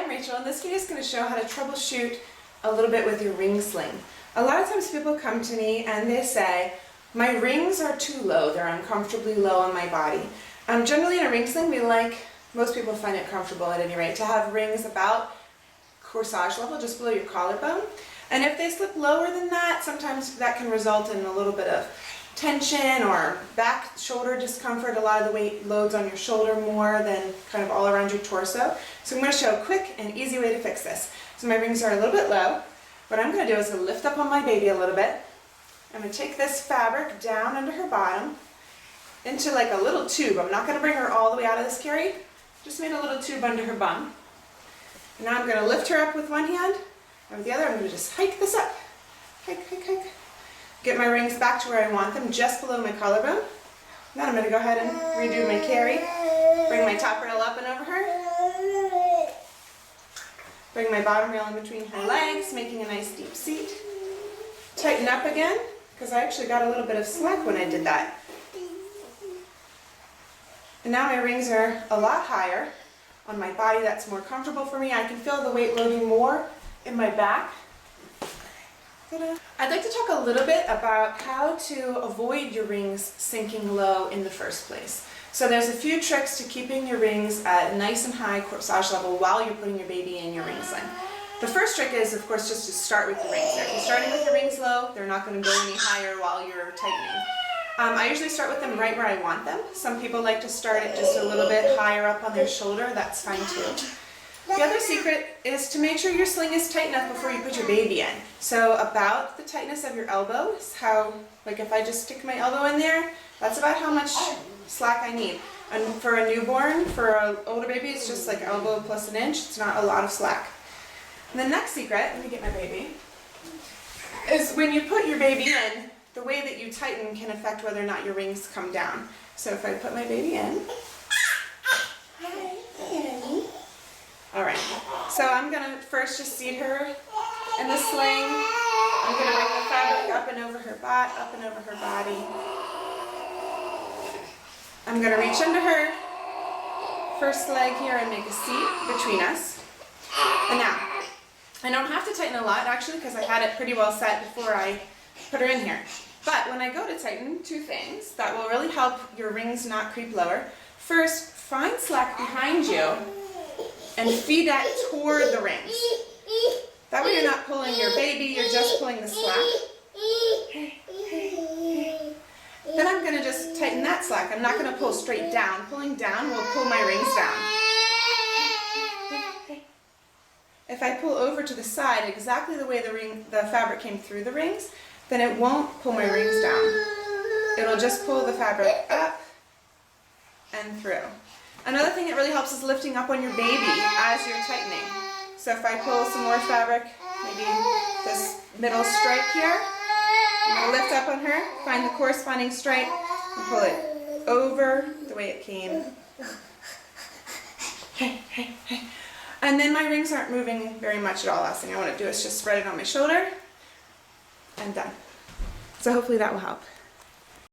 Rachel, and this video is going to show how to troubleshoot a little bit with your ring sling. A lot of times people come to me and they say, my rings are too low, they're uncomfortably low on my body. Generally in a ring sling, most people find it comfortable at any rate, to have rings about corsage level, just below your collarbone. And if they slip lower than that, sometimes that can result in a little bit of tension or back shoulder discomfort. A lot of the weight loads on your shoulder more than kind of all around your torso. So I'm going to show a quick and easy way to fix this. So my rings are a little bit low. What I'm going to do is lift up on my baby a little bit. I'm going to take this fabric down under her bottom into like a little tube. I'm not going to bring her all the way out of this carry. Just made a little tube under her bum. And now I'm going to lift her up with one hand, and with the other I'm going to just hike this up. Hike, hike, hike. Get my rings back to where I want them, just below my collarbone. Then I'm going to go ahead and redo my carry. Bring my top rail up and over her. Bring my bottom rail in between her legs, making a nice deep seat. Tighten up again, because I actually got a little bit of slack when I did that. And now my rings are a lot higher on my body. That's more comfortable for me. I can feel the weight loading more in my back. I'd like to talk a little bit about how to avoid your rings sinking low in the first place. So there's a few tricks to keeping your rings at nice and high corsage level while you're putting your baby in your ring sling. The first trick is, of course, just to start with the rings there. If you're starting with your rings low, they're not going to go any higher while you're tightening. I usually start with them right where I want them. Some people like to start it just a little bit higher up on their shoulder. That's fine too. The other secret is to make sure your sling is tight enough before you put your baby in. So about the tightness of your elbow is how, like if I just stick my elbow in there, that's about how much slack I need. And for a newborn, for an older baby, it's just like elbow plus an inch. It's not a lot of slack. And the next secret, let me get my baby, is when you put your baby in, the way that you tighten can affect whether or not your rings come down. So if I put my baby in, alright, so I'm going to first just seat her in the sling. I'm going to bring the fabric up and over her butt, up and over her body. I'm going to reach under her first leg here and make a seat between us. And now, I don't have to tighten a lot actually because I had it pretty well set before I put her in here. But when I go to tighten, two things that will really help your rings not creep lower. First, find slack behind you and feed that toward the rings. That way you're not pulling your baby, you're just pulling the slack. Then I'm going to just tighten that slack. I'm not going to pull straight down. Pulling down will pull my rings down. If I pull over to the side exactly the way the fabric came through the rings, then it won't pull my rings down. It'll just pull the fabric up and through. Another thing that really helps is lifting up on your baby as you're tightening. So if I pull some more fabric, maybe this middle stripe here, I'm going to lift up on her, find the corresponding stripe, and pull it over the way it came. And then my rings aren't moving very much at all. Last thing I want to do is just spread it on my shoulder and done. So hopefully that will help.